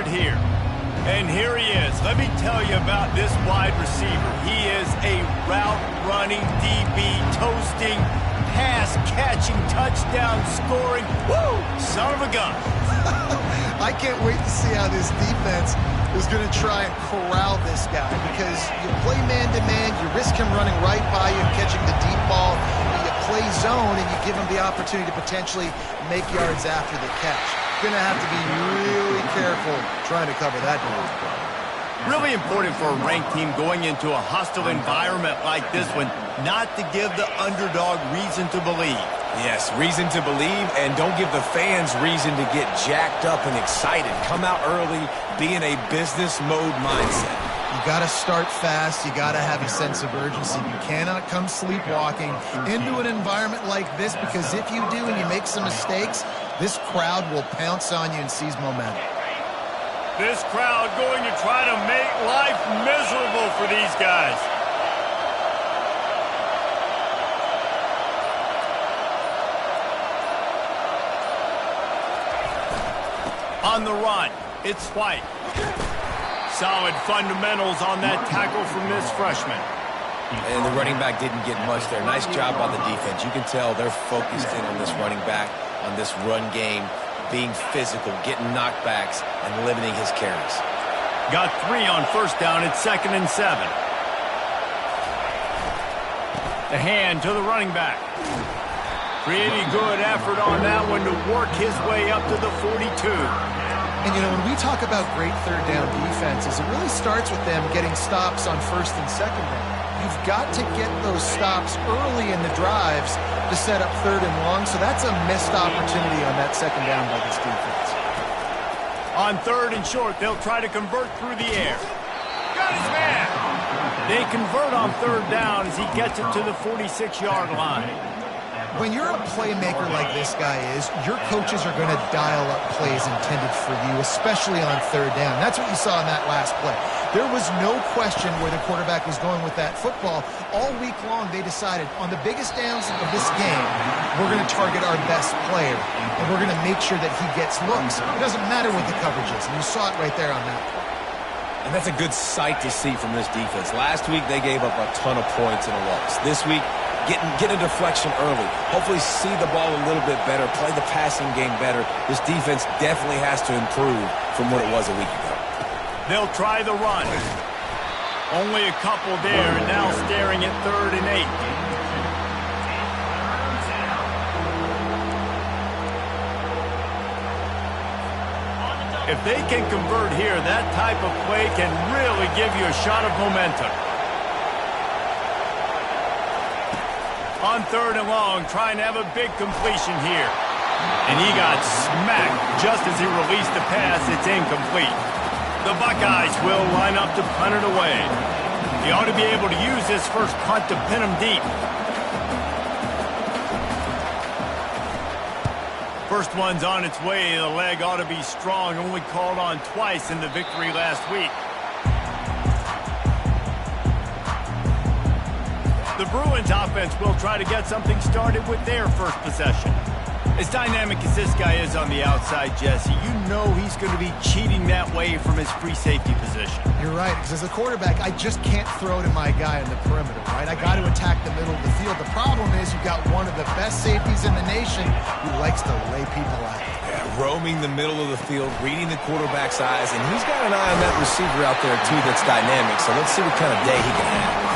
it here. And here he is. Let me tell you about this wide receiver. He is a route-running DB, toasting, pass-catching, touchdown-scoring, woo, son of a gun. I can't wait to see how this defense is going to try and corral this guy, because you play man-to-man, you risk him running right by you and catching the deep ball. You play zone, and you give him the opportunity to potentially make yards after the catch. Going to have to be really careful trying to cover that ball. Really important for a ranked team going into a hostile environment like this one, not to give the underdog reason to believe. Yes, reason to believe, and don't give the fans reason to get jacked up and excited. Come out early, be in a business mode mindset. You got to start fast. You got to have a sense of urgency. You cannot come sleepwalking into an environment like this, because if you do and you make some mistakes, this crowd will pounce on you and seize momentum. This crowd going to try to make life miserable for these guys. On the run, it's White. Solid fundamentals on that tackle from this freshman. And the running back didn't get much there. Nice job by the defense. You can tell they're focused in on this running back, on this run game, being physical, getting knockbacks, and limiting his carries. Got 3 on first down. It's 2nd and 7. The hand to the running back. Pretty good effort on that one to work his way up to the 42. And, you know, when we talk about great third down defenses, it really starts with them getting stops on first and second down. You've got to get those stops early in the drives to set up third and long, so that's a missed opportunity on that second down by this defense. On 3rd and short, they'll try to convert through the air. Got his man! They convert on 3rd down as he gets it to the 46-yard line. When you're a playmaker like this guy is, your coaches are going to dial up plays intended for you, especially on 3rd down. That's what you saw in that last play. There was no question where the quarterback was going with that football. All week long, they decided, on the biggest downs of this game, we're going to target our best player, and we're going to make sure that he gets looks. It doesn't matter what the coverage is, and you saw it right there on that play. And that's a good sight to see from this defense. Last week, they gave up a ton of points in a loss. This week, get a deflection early. Hopefully see the ball a little bit better, play the passing game better. This defense definitely has to improve from what it was a week ago. They'll try the run. Only a couple there, and now staring at 3rd and 8. If they can convert here, that type of play can really give you a shot of momentum. On 3rd and long, trying to have a big completion here. And he got smacked just as he released the pass. It's incomplete. The Buckeyes will line up to punt it away. He ought to be able to use this first punt to pin him deep. First one's on its way. The leg ought to be strong. Only called on twice in the victory last week. The Bruins offense will try to get something started with their first possession. As dynamic as this guy is on the outside, Jesse, you know he's going to be cheating that way from his free safety position. You're right, because as a quarterback, I just can't throw to my guy in the perimeter, right? I got to attack the middle of the field. The problem is you've got one of the best safeties in the nation who likes to lay people out. Yeah, roaming the middle of the field, reading the quarterback's eyes, and he's got an eye on that receiver out there, too, that's dynamic. So let's see what kind of day he can have.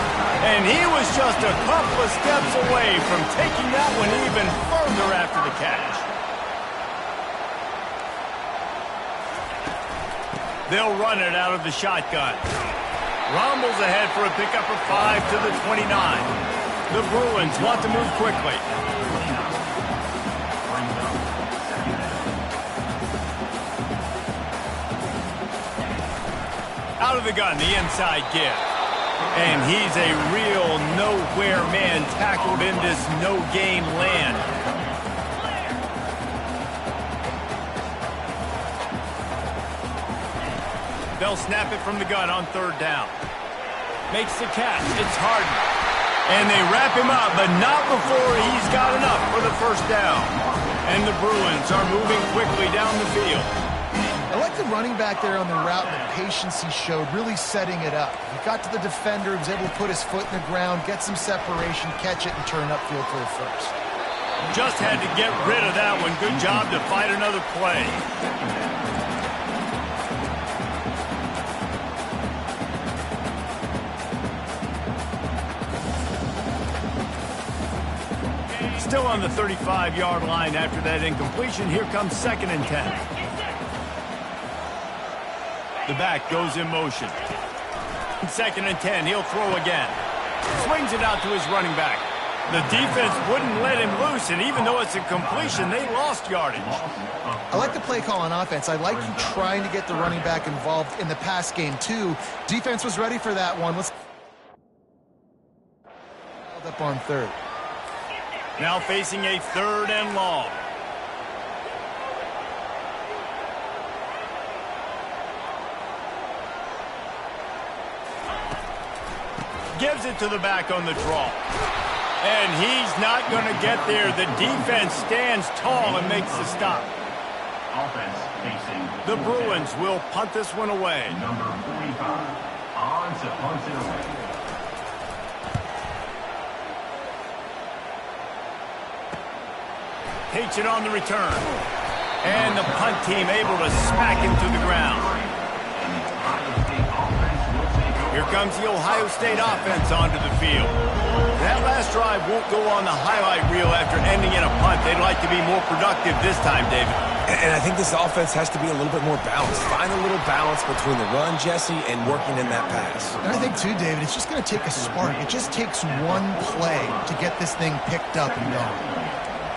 And he was just a couple of steps away from taking that one even further after the catch. They'll run it out of the shotgun. Rommel's ahead for a pickup of 5 to the 29. The Bruins want to move quickly. Out of the gun, the inside give. And he's a real nowhere man tackled in this no-gain land. They'll snap it from the gun on 3rd down. Makes the catch. It's Harden. And they wrap him up, but not before he's got enough for the first down. And the Bruins are moving quickly down the field. I like like the running back there on the route and the patience he showed, really setting it up. He got to the defender, he was able to put his foot in the ground, get some separation, catch it, and turn upfield for a first. Just had to get rid of that one. Good job to fight another play. Still on the 35-yard line after that incompletion. Here comes 2nd and 10. The back goes in motion. 2nd and 10. He'll throw again. Swings it out to his running back. The defense wouldn't let him loose, and even though it's a completion, they lost yardage. I like the play call on offense. I like you trying to get the running back involved in the pass game, too. Defense was ready for that one. Let's up on 3rd. Now facing a 3rd and long. Gives it to the back on the draw. And he's not going to get there. The defense stands tall and makes the stop. Offense facing The Bruins will punt this one away. number 45 on to punt it away. Takes it on the return. And the punt team able to smack him to the ground. Here comes the Ohio State offense onto the field. That last drive won't go on the highlight reel after ending in a punt. They'd like to be more productive this time, David. And I think this offense has to be a little bit more balanced. Find a little balance between the run, Jesse, and working in that pass. And I think, too, David, it's just going to take a spark. It just takes one play to get this thing picked up and going.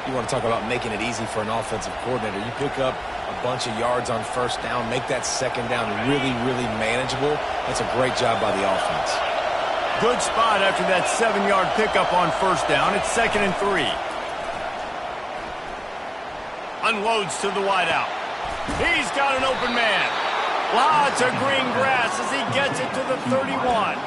You want to talk about making it easy for an offensive coordinator. You pick up a bunch of yards on 1st down, make that 2nd down really, really manageable. That's a great job by the offense. Good spot after that 7-yard pickup on 1st down. It's 2nd and 3. Unloads to the wideout. He's got an open man. Lots of green grass as he gets it to the 31.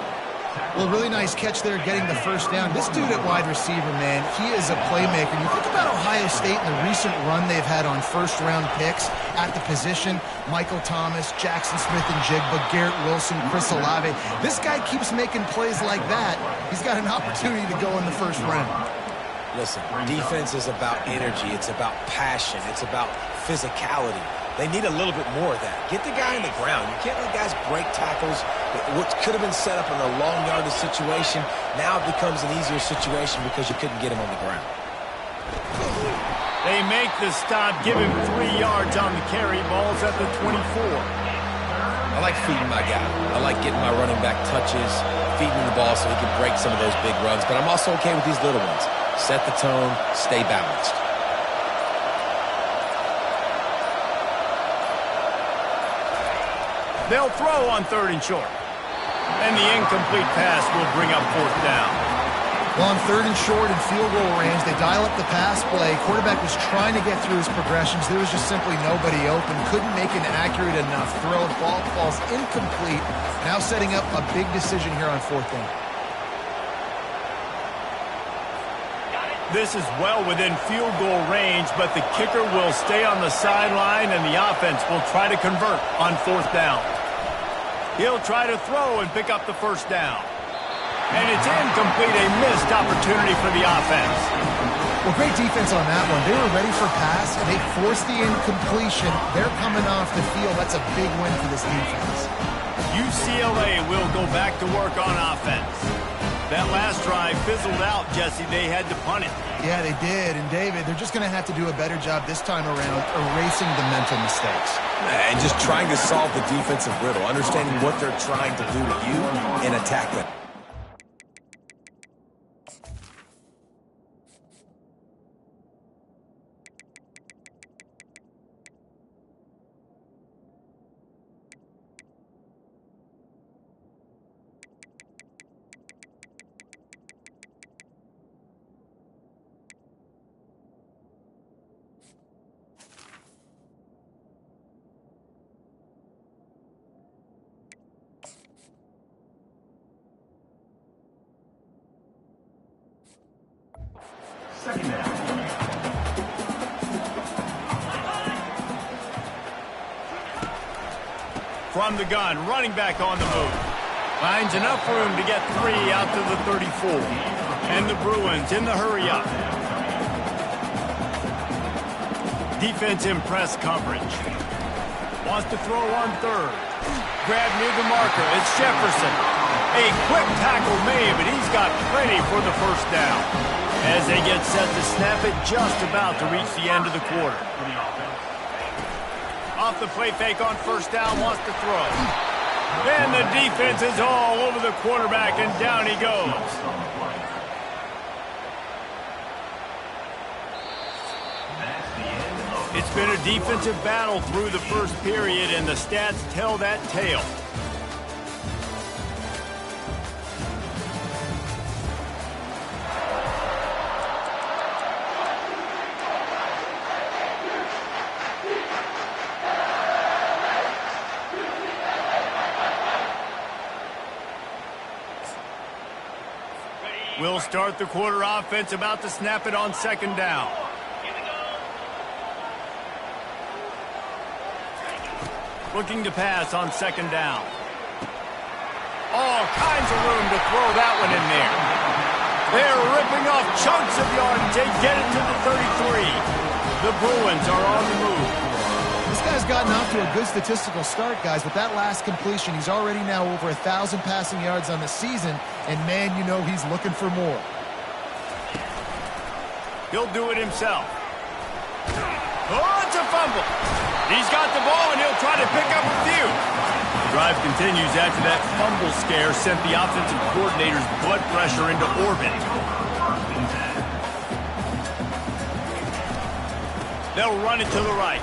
Well, really nice catch there getting the 1st down. This dude at wide receiver, man, he is a playmaker. You think about Ohio State and the recent run they've had on 1st-round picks at the position. Michael Thomas, Jackson Smith-Njigba, Garrett Wilson, Chris Olave. This guy keeps making plays like that. He's got an opportunity to go in the 1st round. Listen, defense is about energy. It's about passion. It's about physicality. They need a little bit more of that. Get the guy in the ground. You can't let guys break tackles. What could have been set up in a long yardage situation, now it becomes an easier situation because you couldn't get him on the ground. They make the stop, give him 3 yards on the carry. Ball's at the 24. I like feeding my guy. I like getting my running back touches, feeding him the ball so he can break some of those big runs. But I'm also okay with these little ones. Set the tone, stay balanced. They'll throw on 3rd and short. And the incomplete pass will bring up 4th down. Well, on 3rd and short and field goal range, they dial up the pass play. Quarterback was trying to get through his progressions. There was just simply nobody open. Couldn't make an accurate enough throw. Ball falls incomplete. Now setting up a big decision here on 4th down. This is well within field goal range, but the kicker will stay on the sideline, and the offense will try to convert on 4th down. He'll try to throw and pick up the 1st down. And it's incomplete, a missed opportunity for the offense. Well, great defense on that one. They were ready for pass, and they forced the incompletion. They're coming off the field. That's a big win for this defense. UCLA will go back to work on offense. That last drive fizzled out, Jesse. They had to punt it. Yeah, they did. And, David, they're just going to have to do a better job this time around erasing the mental mistakes. And just trying to solve the defensive riddle, understanding what they're trying to do to you and attack them. From the gun, running back on the move. Finds enough room to get 3 out to the 34. And the Bruins in the hurry-up. Defense in press coverage. Wants to throw on third. Grab near the marker. It's Jefferson. A quick tackle made, but he's got plenty for the first down. As they get set to snap it, just about to reach the end of the quarter. Off the play fake on first down, wants to throw. And the defense is all over the quarterback, and down he goes. It's been a defensive battle through the first period, and the stats tell that tale. We'll start the quarter. Offense about to snap it on second down. Looking to pass on second down. All kinds of room to throw that one in there. They're ripping off chunks of yardage. They get it to the 33. The Bruins are on the move. This guy's gotten off to a good statistical start, guys, but that last completion, he's already now over 1,000 passing yards on the season, and man, you know he's looking for more. He'll do it himself. Oh, it's a fumble. He's got the ball, and he'll try to pick up a few. The drive continues after that fumble scare sent the offensive coordinator's blood pressure into orbit. They'll run it to the right.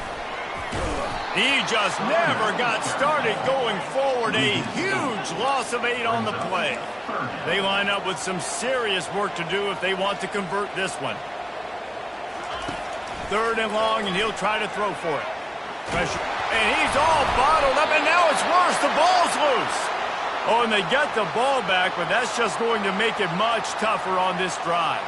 He just never got started going forward. A huge loss of 8 on the play. They line up with some serious work to do if they want to convert this one. Third and long, and he'll try to throw for it. Pressure. And he's all bottled up, and now it's worse. The ball's loose. Oh, and they get the ball back, but that's just going to make it much tougher on this drive.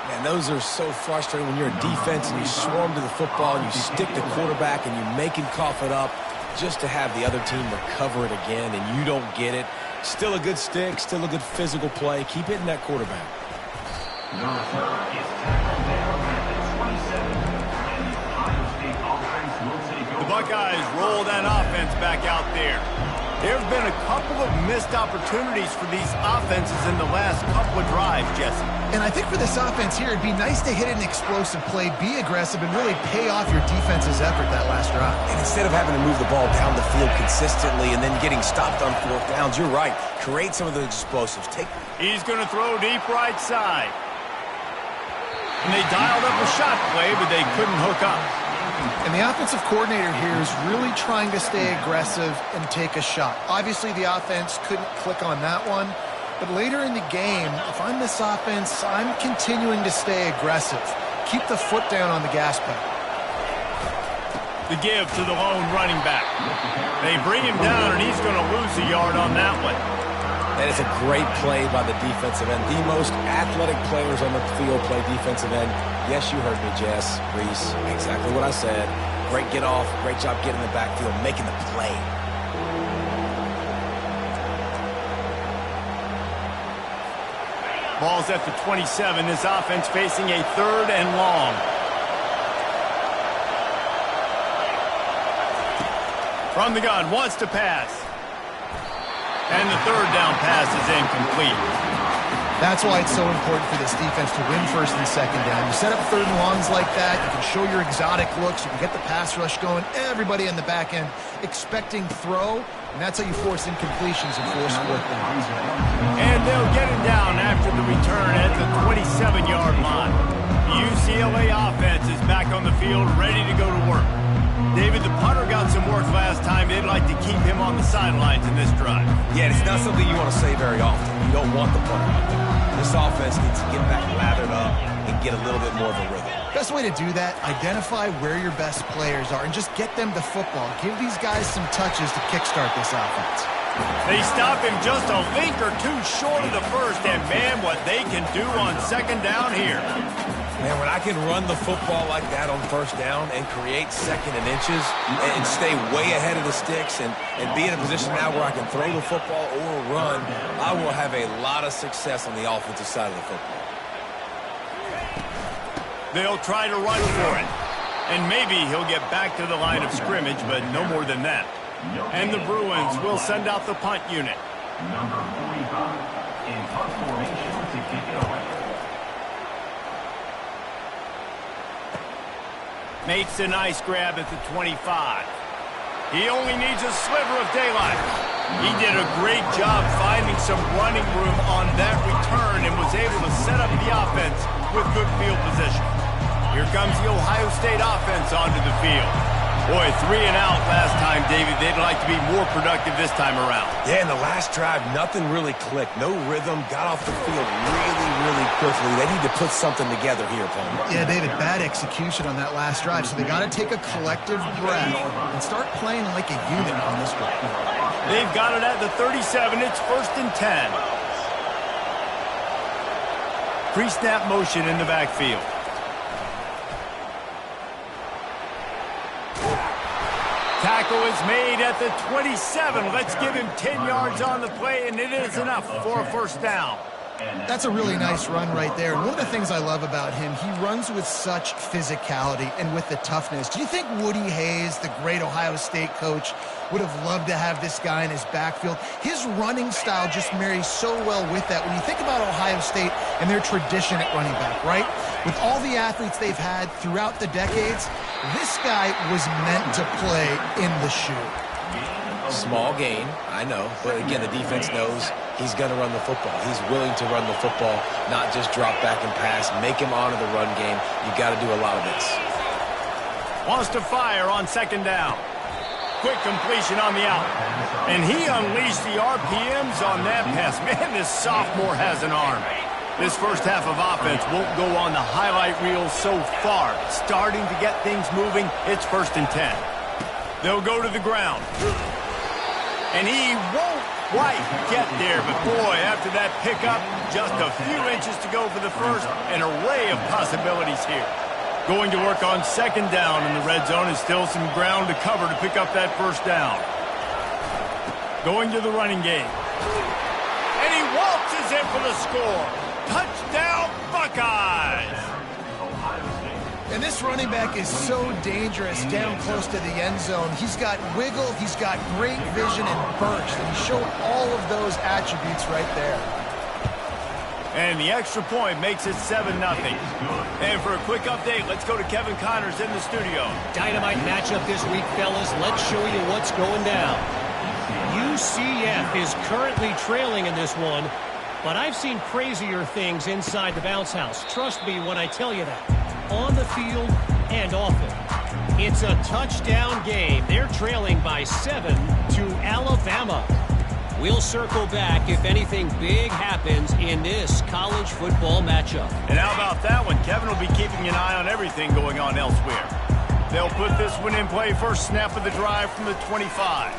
Man, those are so frustrating when you're a defense and you swarm to the football and you stick the quarterback and you make him cough it up just to have the other team recover it again and you don't get it. Still a good stick, still a good physical play. Keep hitting that quarterback. Number 4 is tackled down at the 27. And the Ohio State offense will take over. The Buckeyes roll that offense back out there. There have been a couple of missed opportunities for these offenses in the last couple of drives, Jesse. And I think for this offense here, it'd be nice to hit an explosive play, be aggressive, and really pay off your defense's effort that last drive. And instead of having to move the ball down the field consistently and then getting stopped on fourth downs, you're right. Create some of those explosives. He's going to throw deep right side. And they dialed up a shot play, but they couldn't hook up. And the offensive coordinator here is really trying to stay aggressive and take a shot. Obviously, the offense couldn't click on that one. But later in the game, if I'm this offense, I'm continuing to stay aggressive. Keep the foot down on the gas pedal. The give to the lone running back. They bring him down, and he's going to lose a yard on that one. That is a great play by the defensive end. The most athletic players on the field play defensive end. Yes, you heard me, Jess, Reese. Exactly what I said. Great get off. Great job getting in the backfield, making the play. Ball's at the 27. This offense facing a third and long. From the gun, wants to pass. And the third down pass is incomplete. That's why it's so important for this defense to win first and second down. You set up third and longs like that, you can show your exotic looks, you can get the pass rush going, everybody in the back end expecting throw, and that's how you force incompletions and force fourth downs. And they'll get him down after the return at the 27-yard line. The UCLA offense is back on the field, ready to go to work. David, the punter got some work last time. They'd like to keep him on the sidelines in this drive. Yeah, it's not something you want to say very often. You don't want the punter out there. This offense needs to get back lathered up and get a little bit more of a rhythm. Best way to do that, identify where your best players are and just get them the football. Give these guys some touches to kickstart this offense. They stop him just a link or two short of the first, and man, what they can do on second down here. Man, when I can run the football like that on first down and create second and inches and stay way ahead of the sticks and be in a position now where I can throw the football or run, I will have a lot of success on the offensive side of the football. They'll try to run for it. And maybe he'll get back to the line of scrimmage, but no more than that. And the Bruins will send out the punt unit. Number 45 in punt formation to kick it away. Makes a nice grab at the 25. He only needs a sliver of daylight. He did a great job finding some running room on that return and was able to set up the offense with good field position. Here comes the Ohio State offense onto the field. Boy, 3 and out last time, David. They'd like to be more productive this time around. Yeah, in the last drive, nothing really clicked. No rhythm. Got off the field really, really quickly. They need to put something together here, Paul. Yeah, David, bad execution on that last drive. So they got to take a collective breath and start playing like a unit on this one. They've got it at the 37. It's 1st and 10. Pre-snap motion in the backfield. Tackle is made at the 27. Let's give him 10 yards on the play, and it is enough for a first down. That's a really nice run right there. And one of the things I love about him, he runs with such physicality and with the toughness. Do you think Woody Hayes, the great Ohio State coach, would have loved to have this guy in his backfield? His running style just marries so well with that. When you think about Ohio State and their tradition at running back, right? With all the athletes they've had throughout the decades, this guy was meant to play in the shoe. Small gain, I know. But again, the defense knows he's going to run the football. He's willing to run the football, not just drop back and pass. Make him honor the run game. You got to do a lot of this. Wants to fire on 2nd down. Quick completion on the out. And he unleashed the RPMs on that pass. Man, this sophomore has an arm. This first half of offense won't go on the highlight reel so far. Starting to get things moving, it's 1st and 10. They'll go to the ground. And he won't quite get there, but boy, after that pickup, just a few inches to go for the first, an array of possibilities here. Going to work on 2nd down in the red zone, is still some ground to cover to pick up that first down. Going to the running game. And he waltzes in for the score. Touchdown, Buckeyes! And this running back is so dangerous down close to the end zone. He's got wiggle, he's got great vision and burst, and he showed all of those attributes right there. And the extra point makes it 7-0. And for a quick update, let's go to Kevin Connors in the studio. Dynamite matchup this week, fellas. Let's show you what's going down. UCF is currently trailing in this one, but I've seen crazier things inside the bounce house. Trust me when I tell you that. On the field and off it. It's a touchdown game. They're trailing by 7 to Alabama. We'll circle back if anything big happens in this college football matchup. And how about that one? Kevin will be keeping an eye on everything going on elsewhere. They'll put this one in play. First snap of the drive from the 25.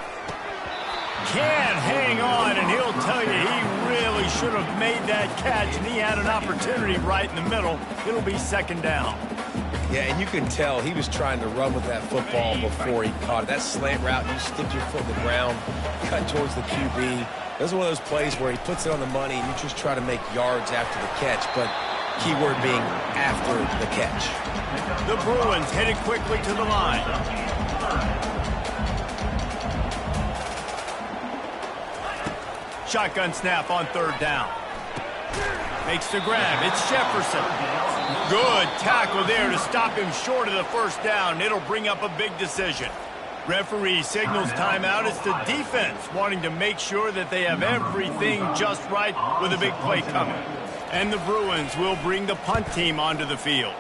Can't hang on, and he'll tell you he really should have made that catch, and he had an opportunity right in the middle. It'll be 2nd down. Yeah, and you can tell he was trying to run with that football before he caught it. That slant route, you stick your foot in the ground, cut towards the QB. This is one of those plays where he puts it on the money, and you just try to make yards after the catch, but key word being after the catch. The Bruins headed quickly to the line. Shotgun snap on 3rd down. Makes the grab. It's Jefferson. Good tackle there to stop him short of the first down. It'll bring up a big decision. Referee signals timeout. It's the defense wanting to make sure that they have everything just right with a big play coming. And the Bruins will bring the punt team onto the field.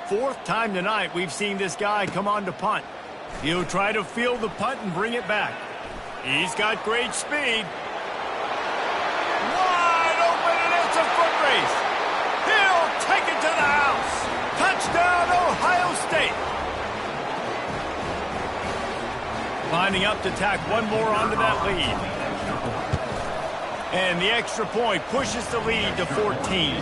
4th time tonight we've seen this guy come on to punt. He'll try to field the punt and bring it back. He's got great speed. It's a foot race. He'll take it to the house. Touchdown, Ohio State. Lining up to tack one more onto that lead. And the extra point pushes the lead to 14.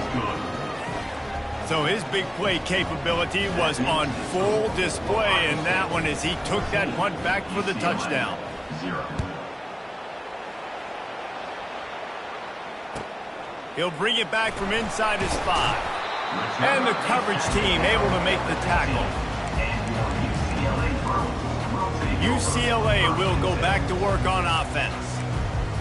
So his big play capability was on full display in that one as he took that punt back for the touchdown. 0. He'll bring it back from inside his 5. And the coverage team able to make the tackle. UCLA will go back to work on offense.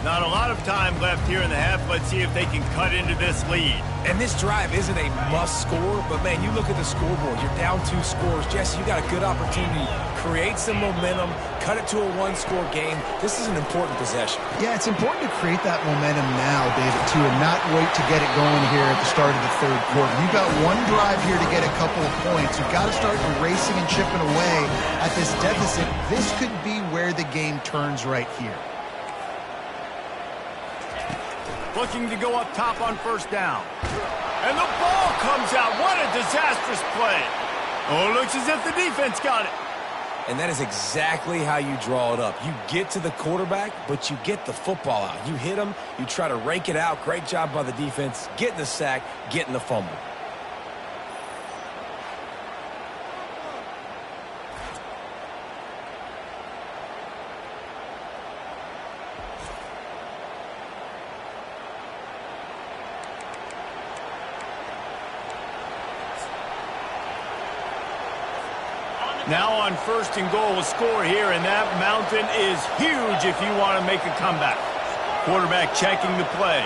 Not a lot of time left here in the half. Let's see if they can cut into this lead. And this drive isn't a must score, but man, you look at the scoreboard, you're down 2 scores. Jesse, you got a good opportunity. Create some momentum, cut it to a 1-score game. This is an important possession. Yeah, it's important to create that momentum now, David, too, and not wait to get it going here at the start of the third quarter. You've got one drive here to get a couple of points. You've got to start erasing and chipping away at this deficit. This could be where the game turns right here. Looking to go up top on first down. And the ball comes out. What a disastrous play. Oh, it looks as if the defense got it. And that is exactly how you draw it up. You get to the quarterback, but you get the football out. You hit him, you try to rake it out. Great job by the defense. Getting the sack, getting the fumble. Now on first and goal, a score here, and that mountain is huge if you want to make a comeback. Quarterback checking the play.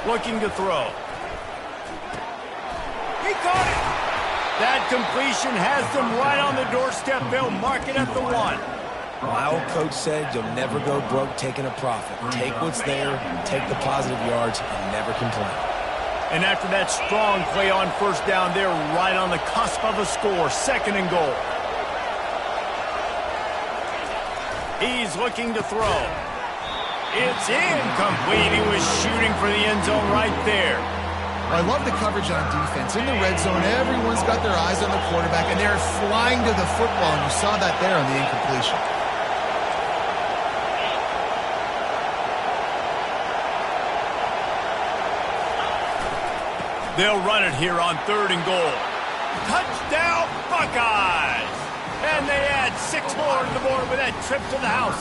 Looking to throw. He caught it! That completion has them right on the doorstep. They'll mark it at the 1. My old coach said you'll never go broke taking a profit. Take what's there, take the positive yards, and never complain. And after that strong play on first down, they're right on the cusp of a score. Second and goal. He's looking to throw. It's incomplete. He was shooting for the end zone right there. I love the coverage on defense. In the red zone, everyone's got their eyes on the quarterback, and they're flying to the football, and you saw that there on the incompletion. They'll run it here on third and goal. Touchdown, Buckeyes! And they add 6 more to the board with that trip to the house.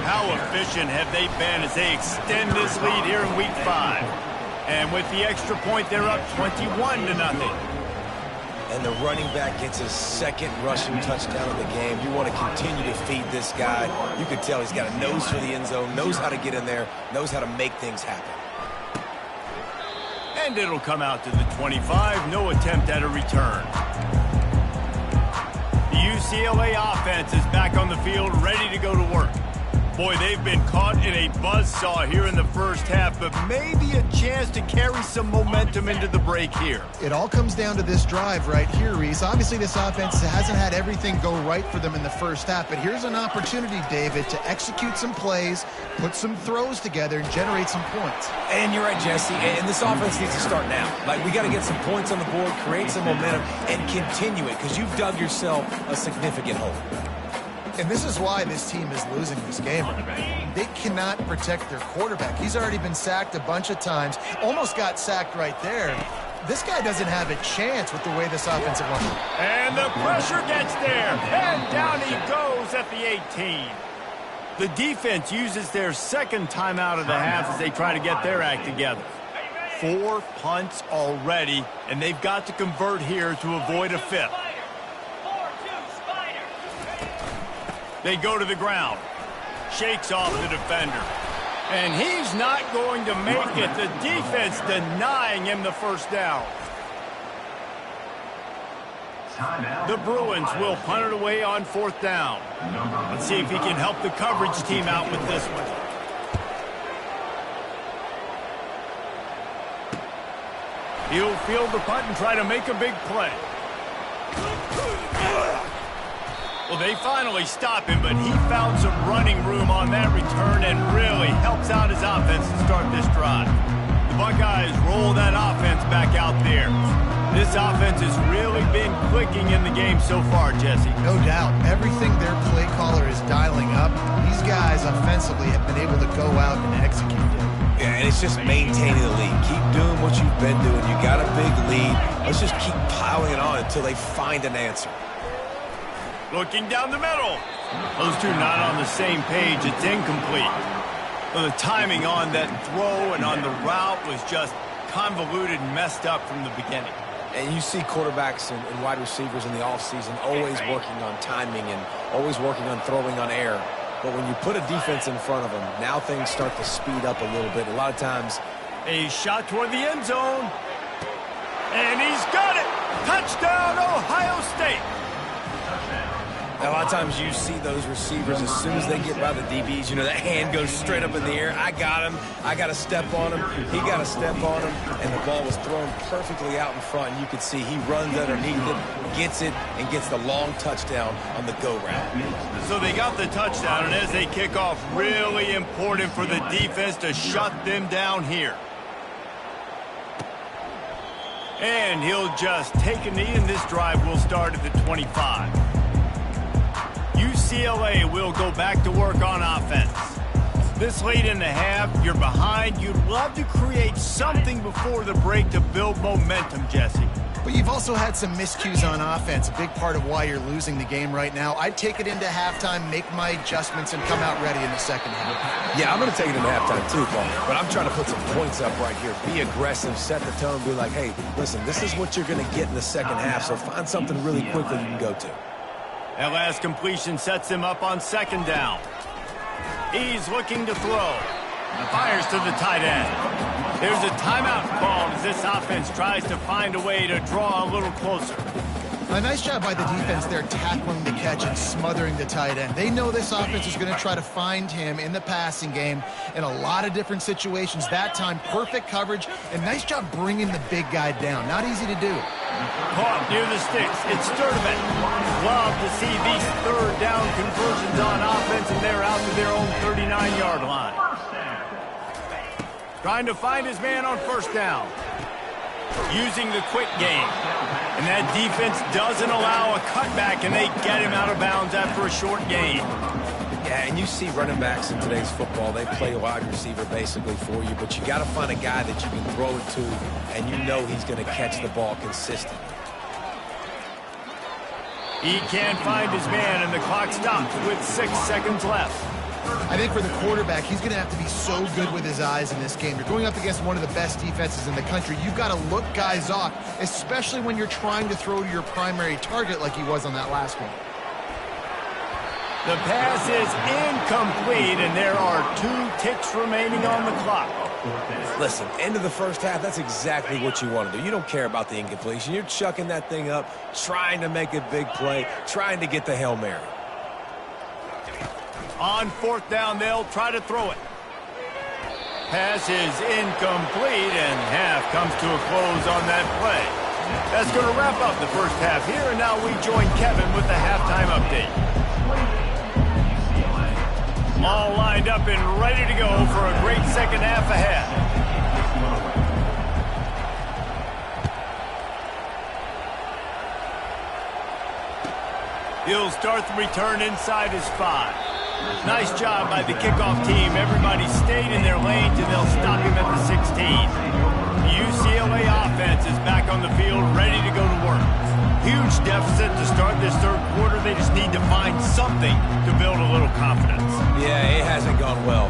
How efficient have they been as they extend this lead here in Week 5? And with the extra point, they're up 21-0. And the running back gets his 2nd rushing touchdown of the game. You want to continue to feed this guy. You can tell he's got a nose for the end zone, knows how to get in there, knows how to make things happen. And it'll come out to the 25. No attempt at a return. The UCLA offense is back on the field, ready to go to work. Boy, they've been caught in a buzzsaw here in the first half, but maybe a chance to carry some momentum into the break here. It all comes down to this drive right here, Reese. Obviously, this offense hasn't had everything go right for them in the first half, but here's an opportunity, David, to execute some plays, put some throws together, and generate some points. And you're right, Jesse, and this offense needs to start now. Like, we got to get some points on the board, create some momentum, and continue it, because you've dug yourself a significant hole. And this is why this team is losing this game. They cannot protect their quarterback. He's already been sacked a bunch of times, almost got sacked right there. This guy doesn't have a chance with the way this offensive line. And the pressure gets there, and down he goes at the 18. The defense uses their 2nd timeout of the half as they try to get their act together. 4 punts already, and they've got to convert here to avoid a 5th. They go to the ground. Shakes off the defender. And he's not going to make it. The defense denying him the first down. The Bruins will punt it away on 4th down. Let's see if he can help the coverage team out with this one. He'll field the punt and try to make a big play. Well, they finally stop him, but he found some running room on that return and really helps out his offense to start this drive. The Buckeyes roll that offense back out there. This offense has really been clicking in the game so far, Jesse. No doubt. Everything their play caller is dialing up, these guys offensively have been able to go out and execute it. Yeah, and it's just maintaining the lead. Keep doing what you've been doing. You got a big lead. Let's just keep piling it on until they find an answer. Looking down the middle. Those two not on the same page. It's incomplete. Well, the timing on that throw and on the route was just convoluted and messed up from the beginning. And you see quarterbacks and wide receivers in the offseason always working on timing and always working on throwing on air. But when you put a defense in front of them, now things start to speed up a little bit. A lot of times. A shot toward the end zone. And he's got it. Touchdown, Ohio State. Now, a lot of times you see those receivers, as soon as they get by the DBs, you know, that hand goes straight up in the air. I got him. I got to step on him. He got to step on him. And the ball was thrown perfectly out in front. And you can see he runs underneath it, gets it, and gets the long touchdown on the go route. So they got the touchdown, and as they kick off, really important for the defense to shut them down here. And he'll just take a knee, and this drive will start at the 25. UCLA will go back to work on offense. This late in the half, you're behind. You'd love to create something before the break to build momentum, Jesse. But you've also had some miscues on offense, a big part of why you're losing the game right now. I'd take it into halftime, make my adjustments, and come out ready in the second half. Yeah, I'm going to take it into halftime too, Paul. But I'm trying to put some points up right here. Be aggressive, set the tone, be like, hey, listen, this is what you're going to get in the second half, so find something really quickly you can go to. That last completion sets him up on second down. He's looking to throw. Fires to the tight end. There's a timeout called as this offense tries to find a way to draw a little closer. A nice job by the defense there tackling the catch and smothering the tight end. They know this offense is going to try to find him in the passing game in a lot of different situations. That time, perfect coverage, and nice job bringing the big guy down. Not easy to do. Caught near the sticks. It's Sturdivant. Love to see these third down conversions on offense, and they're out to their own 39-yard line. Trying to find his man on first down. Using the quick game. And that defense doesn't allow a cutback, and they get him out of bounds after a short gain. Yeah, and you see running backs in today's football, they play a wide receiver basically for you, but you got to find a guy that you can throw it to, and you know he's going to catch the ball consistently. He can't find his man, and the clock stops with 6 seconds left. I think for the quarterback, he's going to have to be so good with his eyes in this game. You're going up against one of the best defenses in the country. You've got to look guys off, especially when you're trying to throw to your primary target like he was on that last one. The pass is incomplete, and there are 2 ticks remaining on the clock. Listen, end of the first half, that's exactly what you want to do. You don't care about the incompletion. You're chucking that thing up, trying to make a big play, trying to get the Hail Mary. On fourth down, they'll try to throw it. Pass is incomplete, and half comes to a close on that play. That's going to wrap up the first half here, and now we join Kevin with the halftime update. All lined up and ready to go for a great second half ahead. He'll start the return inside his 5. Nice job by the kickoff team. Everybody stayed in their lanes, and they'll stop him at the 16. The UCLA offense is back on the field, ready to go to work. Huge deficit to start this third quarter. They just need to find something to build a little confidence. Yeah, it hasn't gone well.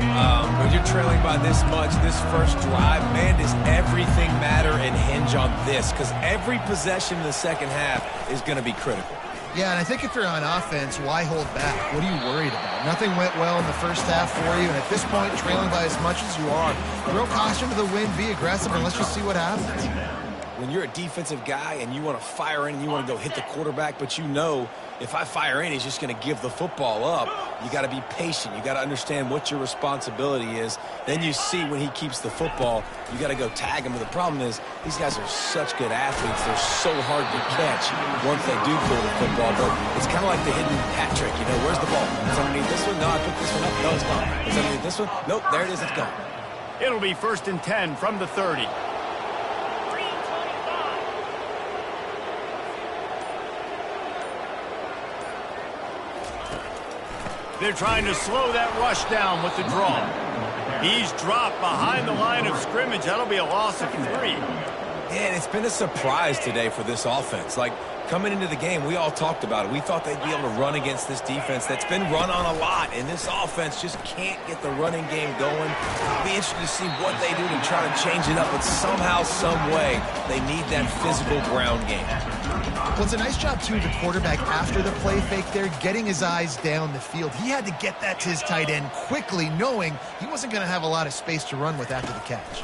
When you're trailing by this much, this first drive, man, does everything matter and hinge on this? Because every possession in the second half is going to be critical. Yeah, and I think if you're on offense, why hold back? What are you worried about? Nothing went well in the first half for you, and at this point, trailing by as much as you are, throw caution to the wind, be aggressive, and let's just see what happens. When you're a defensive guy and you want to fire in and you want to go hit the quarterback, but you know if I fire in, he's just going to give the football up, you got to be patient. You got to understand what your responsibility is. Then you see when he keeps the football, you got to go tag him. But the problem is these guys are such good athletes. They're so hard to catch once they do pull the football. But it's kind of like the hidden hat trick. You know, where's the ball? It's underneath this one. No, I picked this one up. No, it's gone. It's underneath this one. Nope, there it is. It's gone. It'll be 1st and 10 from the 30. They're trying to slow that rush down with the draw. He's dropped behind the line of scrimmage. That'll be a loss of 3. Yeah, and it's been a surprise today for this offense. Like, coming into the game, we all talked about it. We thought they'd be able to run against this defense that's been run on a lot, and this offense just can't get the running game going. It'll be interesting to see what they do to try to change it up, but somehow, some way, they need that physical ground game. Well, it's a nice job, too, the quarterback after the play fake there, getting his eyes down the field. He had to get that to his tight end quickly, knowing he wasn't going to have a lot of space to run with after the catch.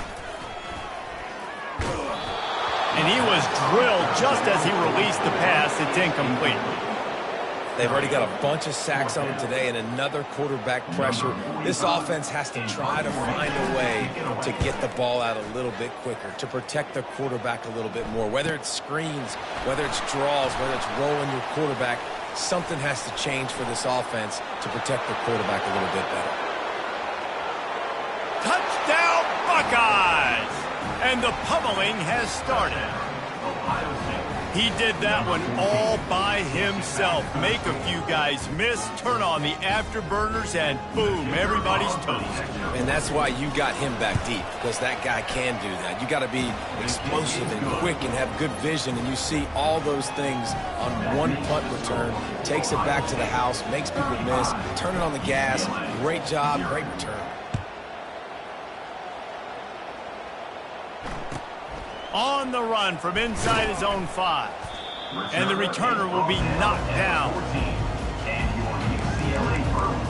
And he was drilled just as he released the pass. It's incomplete. They've already got a bunch of sacks on him today and another quarterback pressure. This offense has to try to find a way to get the ball out a little bit quicker, to protect the quarterback a little bit more. Whether it's screens, whether it's draws, whether it's rolling your quarterback, something has to change for this offense to protect the quarterback a little bit better. Touchdown, Buckeyes! And the pummeling has started. He did that one all by himself. Make a few guys miss, turn on the afterburners, and boom, everybody's toast. And that's why you got him back deep, because that guy can do that. You got to be explosive and quick and have good vision, and you see all those things on one punt return. Takes it back to the house, makes people miss, turn it on the gas. Great job, great return. On the run from inside his own 5. And the returner will be knocked down. And your UCLA Bruins.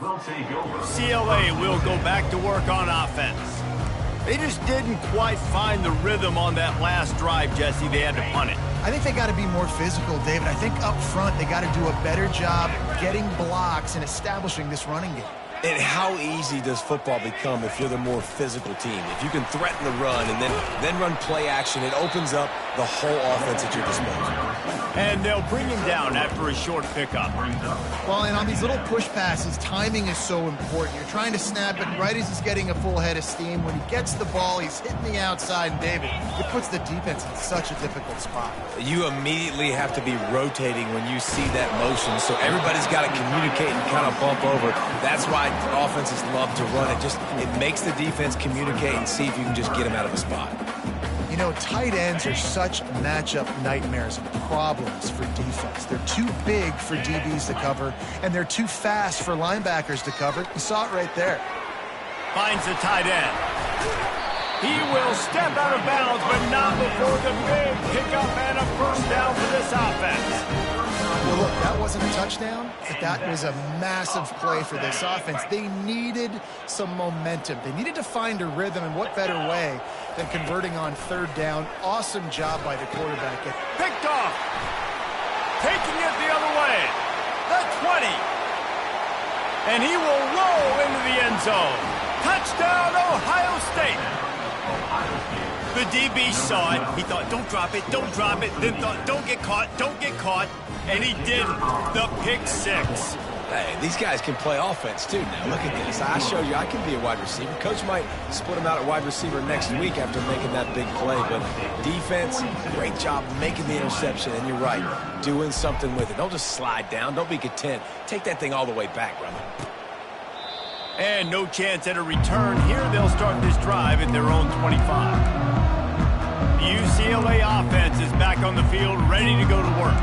will take over. CLA will go back to work on offense. They just didn't quite find the rhythm on that last drive, Jesse. They had to punt it. I think they got to be more physical, David. I think up front they got to do a better job getting blocks and establishing this running game. And how easy does football become if you're the more physical team? If you can threaten the run and then run play action, it opens up the whole offense at your disposal. And they'll bring him down after a short pickup. Well, and on these little push passes, timing is so important. You're trying to snap it right as he's getting a full head of steam. When he gets the ball, he's hitting the outside, and David, it puts the defense in such a difficult spot. You immediately have to be rotating when you see that motion, so everybody's got to communicate and kind of bump over. That's why offenses love to run it. It makes the defense communicate and see if you can just get him out of a spot. You know, tight ends are such matchup nightmares and problems for defense. They're too big for DBs to cover, and they're too fast for linebackers to cover. You saw it right there. Finds the tight end. He will step out of bounds, but not before the big pickup and a first down for this offense. Well, look, that wasn't a touchdown, but that was a massive play for this offense. They needed some momentum. They needed to find a rhythm, and what better way than converting on third down. Awesome job by the quarterback. Picked off. Taking it the other way. The 20. And he will roll into the end zone. Touchdown, Ohio State. The DB saw it. He thought, don't drop it, don't drop it. Then thought, don't get caught, don't get caught. And he didn't. The pick six. Hey, these guys can play offense, too. Now, look at this. I showed you I can be a wide receiver. Coach might split him out at wide receiver next week after making that big play. But defense, great job making the interception. And you're right, doing something with it. Don't just slide down. Don't be content. Take that thing all the way back, brother. And no chance at a return here. They'll start this drive at their own 25. The UCLA offense is back on the field, ready to go to work.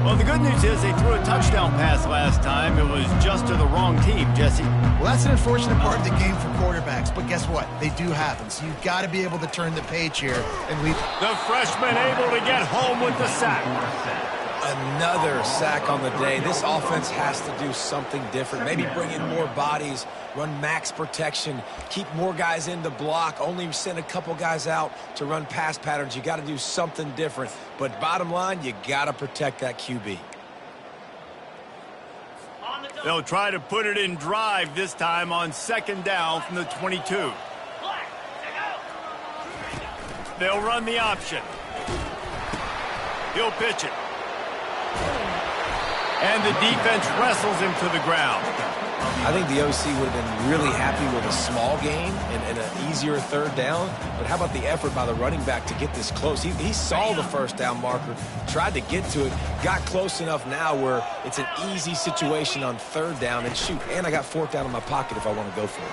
Well, the good news is they threw a touchdown pass last time. It was just to the wrong team, Jesse. Well, that's an unfortunate part of the game for quarterbacks, but guess what? They do happen, so you've got to be able to turn the page here and lead. The freshman able to get home with the sack. Another sack on the day. This offense has to do something different. Maybe bring in more bodies, run max protection, keep more guys in the block, only send a couple guys out to run pass patterns. You got to do something different. But bottom line, you got to protect that QB. They'll try to put it in drive this time on second down from the 22. They'll run the option. He'll pitch it. And the defense wrestles him to the ground. I think the OC would have been really happy with a small gain and an easier third down. But how about the effort by the running back to get this close? He saw the first down marker, tried to get to it, got close enough now where it's an easy situation on third down. And shoot, and I got fourth down in my pocket if I want to go for it.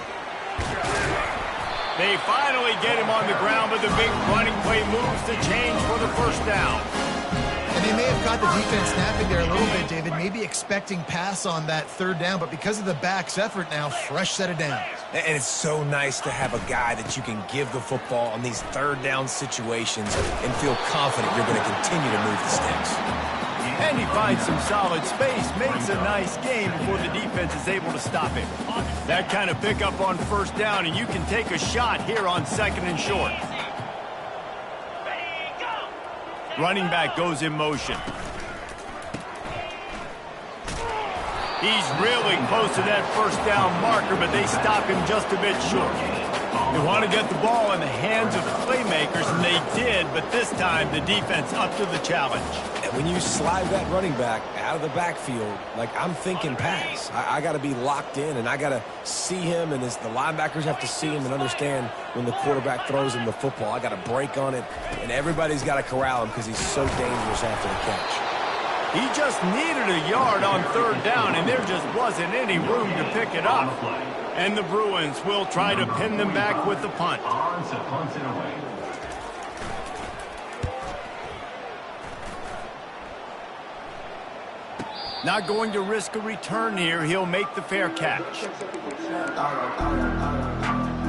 They finally get him on the ground, but the big running play moves the change for the first down. And they may have got the defense snapping there a little bit, David, maybe expecting pass on that third down, but because of the back's effort now, fresh set of downs. And it's so nice to have a guy that you can give the football on these third down situations and feel confident you're going to continue to move the sticks. And he finds some solid space, makes a nice game before the defense is able to stop him. That kind of pickup on first down, and you can take a shot here on second and short. Running back goes in motion. He's really close to that first down marker, but they stop him just a bit short. They want to get the ball in the hands of the playmakers, and they did, but this time the defense up to the challenge. And when you slide that running back out of the backfield, like I'm thinking pass. I got to be locked in, and I got to see him, and the linebackers have to see him and understand when the quarterback throws him the football. I got to break on it, and everybody's got to corral him because he's so dangerous after the catch. He just needed a yard on third down, and there just wasn't any room to pick it up. And the Bruins will try to pin them back with the punt. On to punt it away. Not going to risk a return here. He'll make the fair catch.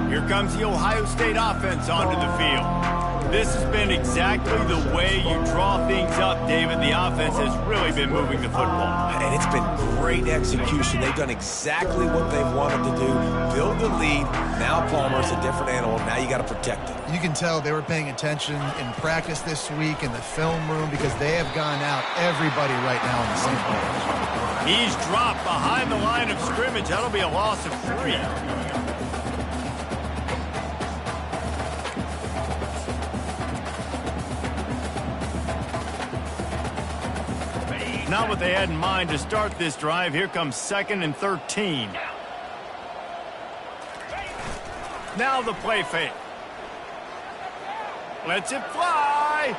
Here comes the Ohio State offense onto the field. This has been exactly the way you draw things up, David. The offense has really been moving the football. And it's been great execution. They've done exactly what they've wanted to do. Build the lead. Now Palmer's a different animal. Now you got to protect him. You can tell they were paying attention in practice this week in the film room because they have gone out everybody right now on the same page. He's dropped behind the line of scrimmage. That'll be a loss of 3. Not what they had in mind to start this drive. Here comes 2nd and 13. Now the play fake. Lets it fly.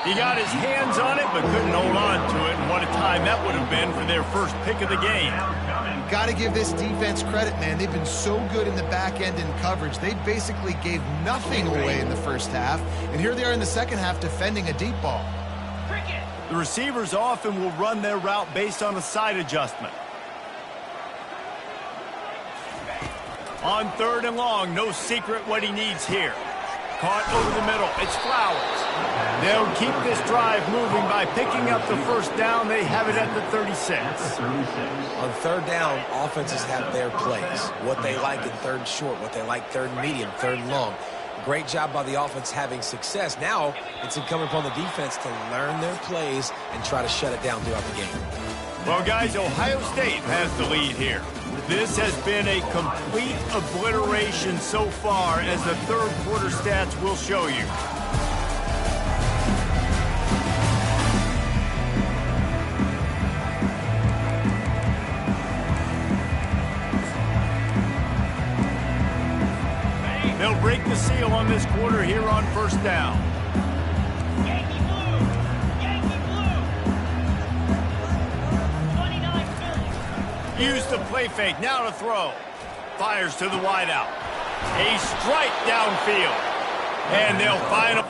He got his hands on it, but couldn't hold on to it. And what a time that would have been for their first pick of the game. Got to give this defense credit, man. They've been so good in the back end in coverage. They basically gave nothing away in the first half. And here they are in the second half defending a deep ball. The receivers often will run their route based on a side adjustment. On 3rd and long, no secret what he needs here. Caught over the middle. It's Flowers. They'll keep this drive moving by picking up the first down. They have it at the 36. On 3rd down, offenses have their plays. What they like in 3rd and short, what they like 3rd and medium, 3rd and long. Great job by the offense having success. Now it's incumbent upon the defense to learn their plays and try to shut it down throughout the game. Well, guys, Ohio State has the lead here. This has been a complete obliteration so far, as the 3rd quarter stats will show you. They'll break the seal on this quarter here on 1st down. Yankee blue! Yankee blue! 29-30. Use the play fake. Now to throw. Fires to the wideout. A strike downfield. And they'll find him.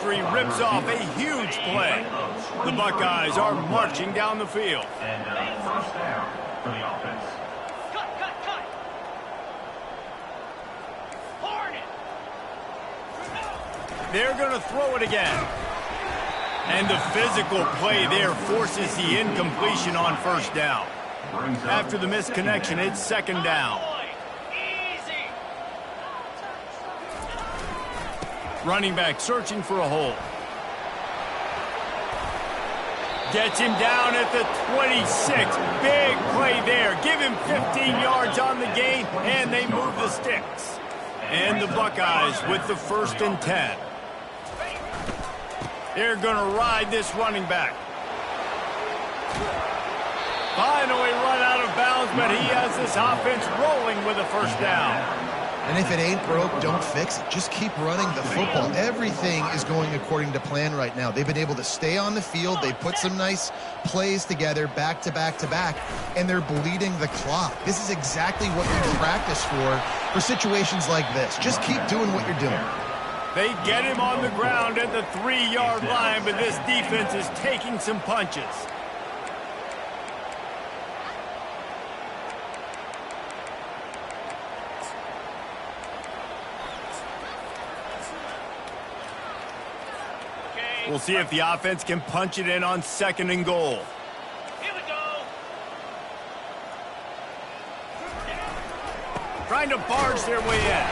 after he rips off a huge play. The Buckeyes are marching down the field. And first down for the offense. Cut, cut, cut. Hornet. They're going to throw it again. And the physical play there forces the incompletion on first down. After the misconnection, it's second down. Easy. Running back searching for a hole. Gets him down at the 26. Big play there. Give him 15 yards on the gain, and they move the sticks. And the Buckeyes with the 1st and 10. They're going to ride this running back. Finally run out of bounds, but he has this offense rolling with a first down. And if it ain't broke, don't fix it. Just keep running the football. Everything is going according to plan right now. They've been able to stay on the field. They put some nice plays together back to back to back, and they're bleeding the clock. This is exactly what you practice for situations like this. Just keep doing what you're doing. They get him on the ground at the 3-yard line, but this defense is taking some punches. We'll see if the offense can punch it in on 2nd and goal. Here we go. Trying to barge their way in.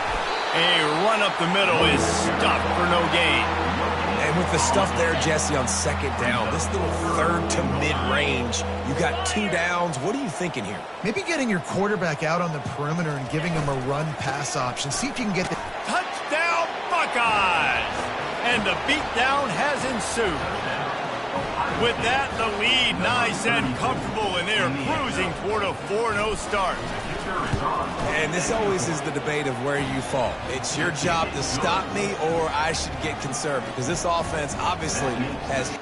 A run up the middle is stuffed for no gain. And with the stuff there, Jesse, on 2nd down, this little 3rd to mid-range, you got 2 downs. What are you thinking here? Maybe getting your quarterback out on the perimeter and giving him a run-pass option. See if you can get the... Touchdown, Buckeyes! And the beatdown has ensued. With that, the lead nice and comfortable, and they're cruising toward a 4-0 start. And this always is the debate of where you fall. It's your job to stop me, or I should get conservative, because this offense obviously has...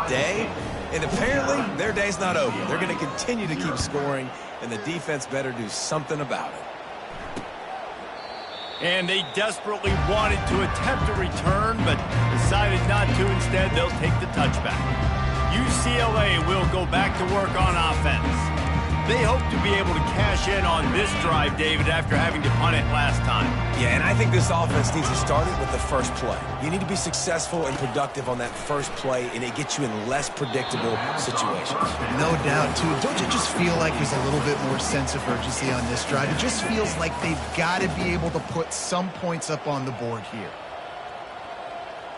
day, and apparently their day's not over. They're going to continue to keep scoring, and the defense better do something about it. And they desperately wanted to attempt a return, but decided not to. Instead, they'll take the touchback. UCLA will go back to work on offense. They hope to be able to cash in on this drive, David, after having to punt it last time. Yeah, and I think this offense needs to start it with the first play. You need to be successful and productive on that first play, and it gets you in less predictable situations. No doubt, too. Don't you just feel like there's a little bit more sense of urgency on this drive? It just feels like they've got to be able to put some points up on the board here.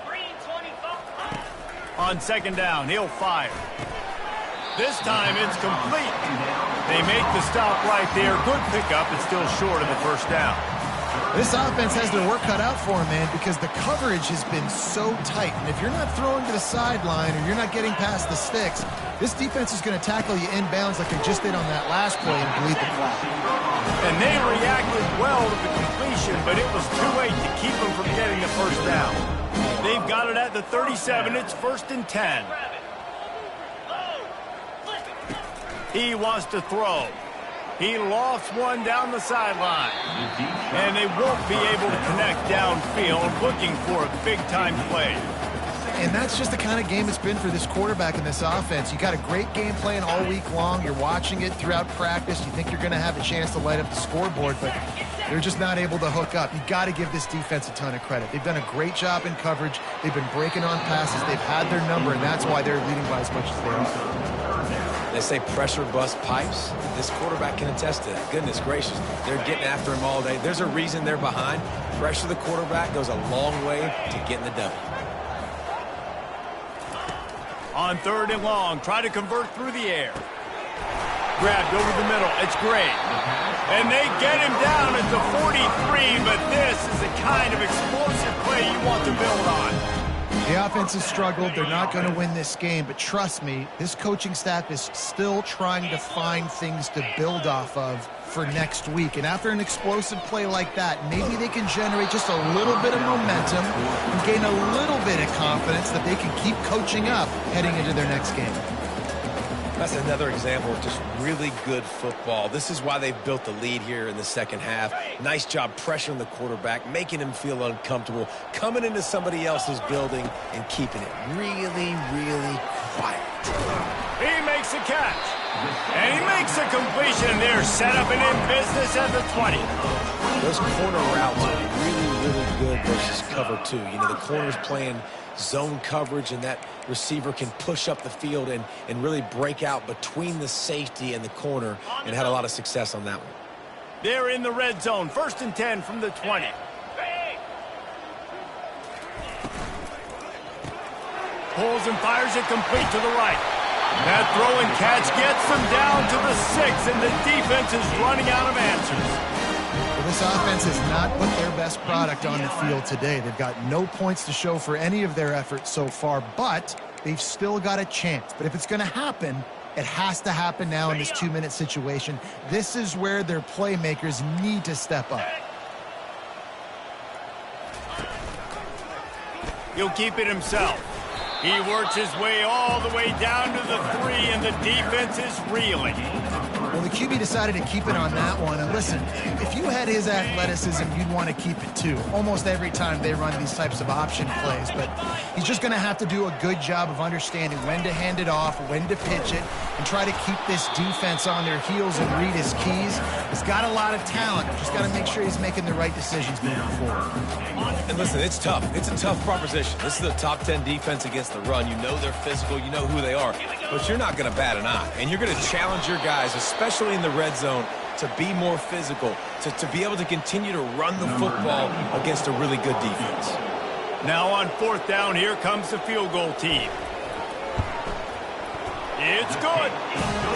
Green 25. On 2nd down, he'll fire. This time it's complete. They make the stop right there. Good pickup. It's still short of the first down. This offense has their work cut out for them, man, because the coverage has been so tight. And if you're not throwing to the sideline or you're not getting past the sticks, this defense is going to tackle you inbounds like they just did on that last play and bleed the clock. And they reacted well to the completion, but it was too late to keep them from getting the first down. They've got it at the 37. It's 1st and 10. He wants to throw. He lofts one down the sideline. And they won't be able to connect downfield, looking for a big-time play. And that's just the kind of game it's been for this quarterback in this offense. You got a great game plan all week long. You're watching it throughout practice. You think you're going to have a chance to light up the scoreboard, but they're just not able to hook up. You got to give this defense a ton of credit. They've done a great job in coverage. They've been breaking on passes. They've had their number, and that's why they're leading by as much as they are. They say pressure busts pipes. This quarterback can attest to that. Goodness gracious. They're getting after him all day. There's a reason they're behind. Pressure the quarterback goes a long way to getting the W. On 3rd and long, try to convert through the air. Grabbed over the middle. It's great. And they get him down at the 43, but this is the kind of explosive play you want to build on. The offense has struggled. They're not going to win this game, but trust me, this coaching staff is still trying to find things to build off of for next week. And after an explosive play like that, maybe they can generate just a little bit of momentum and gain a little bit of confidence that they can keep coaching up heading into their next game. That's another example of just really good football. This is why they've built the lead here in the second half. Nice job pressuring the quarterback, making him feel uncomfortable, coming into somebody else's building and keeping it really, really quiet. He makes a catch. And he makes a completion. They're set up and in business at the 20. Those corner routes are really, really good versus cover two. You know, the corner's playing zone coverage, and that receiver can push up the field and really break out between the safety and the corner, and had a lot of success on that one. They're in the red zone. 1st and 10 from the 20. Pulls and fires it complete to the right. That throw and catch gets them down to the 6, and the defense is running out of answers. Well, this offense has not put their best product on the field today. They've got no points to show for any of their efforts so far, but they've still got a chance. But if it's going to happen, it has to happen now in this 2-minute situation. This is where their playmakers need to step up. He'll keep it himself. He works his way all the way down to the 3, and the defense is reeling. Well, the QB decided to keep it on that one. And listen, if you had his athleticism, you'd want to keep it too. Almost every time they run these types of option plays. But he's just going to have to do a good job of understanding when to hand it off, when to pitch it, and try to keep this defense on their heels and read his keys. He's got a lot of talent. Just got to make sure he's making the right decisions moving forward. And listen, it's tough. It's a tough proposition. This is the top 10 defense against the run. You know they're physical. You know who they are. But you're not going to bat an eye. And you're going to challenge your guys, especially in the red zone, to be more physical, to be able to continue to run the football against a really good defense. Now on 4th down, here comes the field goal team. It's good.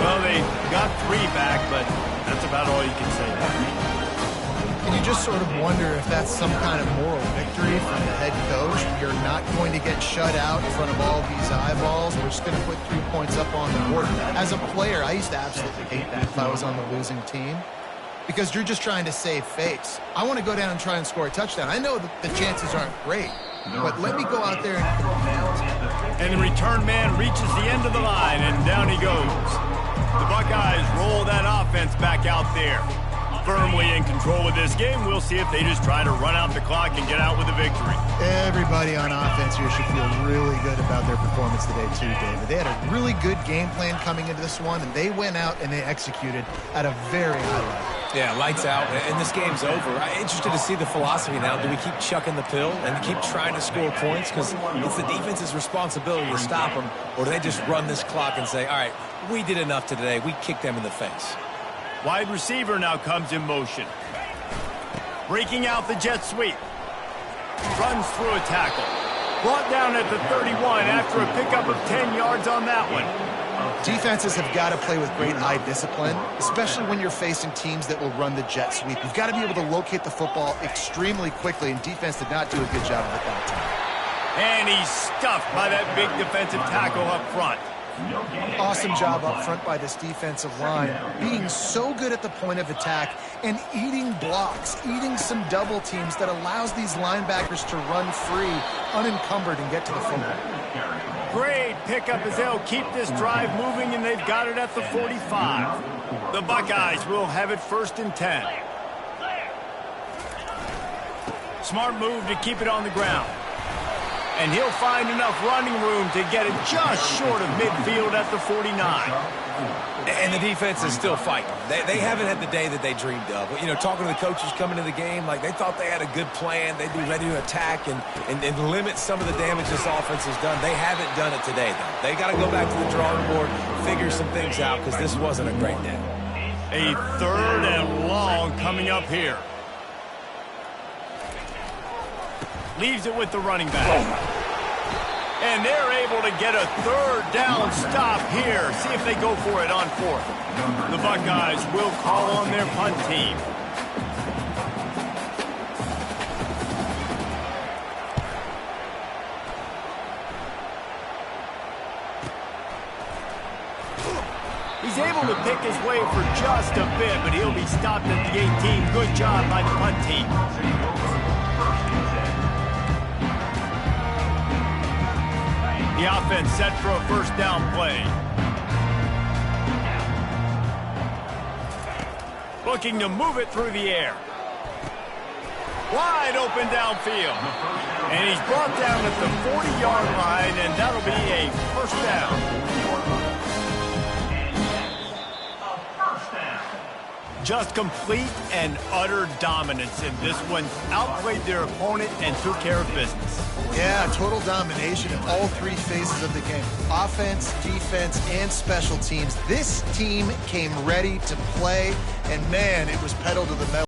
Well, they got 3 back, but that's about all you can say. And you just sort of wonder if that's some kind of moral victory from the head coach. You're not going to get shut out in front of all these eyeballs. We're just going to put 3 points up on the board. As a player, I used to absolutely hate that if I was on the losing team, because you're just trying to save face. I want to go down and try and score a touchdown. I know that the chances aren't great, but let me go out there and the return man reaches the end of the line, and down he goes. The Buckeyes roll that offense back out there. Firmly in control of this game. We'll see if they just try to run out the clock and get out with a victory. Everybody on offense here should feel really good about their performance today too, David. They had a really good game plan coming into this one, and they went out and they executed at a very high level. Yeah, lights out, and this game's over. I'm interested to see the philosophy now. Do we keep chucking the pill and keep trying to score points? Because it's the defense's responsibility to stop them, or do they just run this clock and say, all right, we did enough today. We kicked them in the face. Wide receiver now comes in motion. Breaking out the jet sweep. Runs through a tackle. Brought down at the 31 after a pickup of 10 yards on that one. Defenses have got to play with great eye discipline, especially when you're facing teams that will run the jet sweep. You've got to be able to locate the football extremely quickly, and defense did not do a good job of it that time. And he's stuffed by that big defensive tackle up front. Awesome job up front by this defensive line, being so good at the point of attack and eating blocks, eating some double teams that allows these linebackers to run free, unencumbered, and get to the football. Great pickup as they'll keep this drive moving, and they've got it at the 45. The Buckeyes will have it 1st and 10. Smart move to keep it on the ground. And he'll find enough running room to get it just short of midfield at the 49. And the defense is still fighting. They haven't had the day that they dreamed of. You know, talking to the coaches coming into the game, like they thought they had a good plan. They'd be ready to attack and limit some of the damage this offense has done. They haven't done it today, though. They got to go back to the drawing board, figure some things out, because this wasn't a great day. A 3rd and long coming up here. Leaves it with the running back. And they're able to get a 3rd down stop here. See if they go for it on 4th. The Buckeyes will call on their punt team. He's He's able to pick his way for just a bit, but he'll be stopped at the 18. Good job by the punt team. The offense set for a first down play. Looking to move it through the air. Wide open downfield. And he's brought down at the 40-yard line, and that'll be a first down. Just complete and utter dominance in this one. Outplayed their opponent and took care of business. Yeah, total domination in all three phases of the game. Offense, defense, and special teams. This team came ready to play, and man, it was pedal to the metal.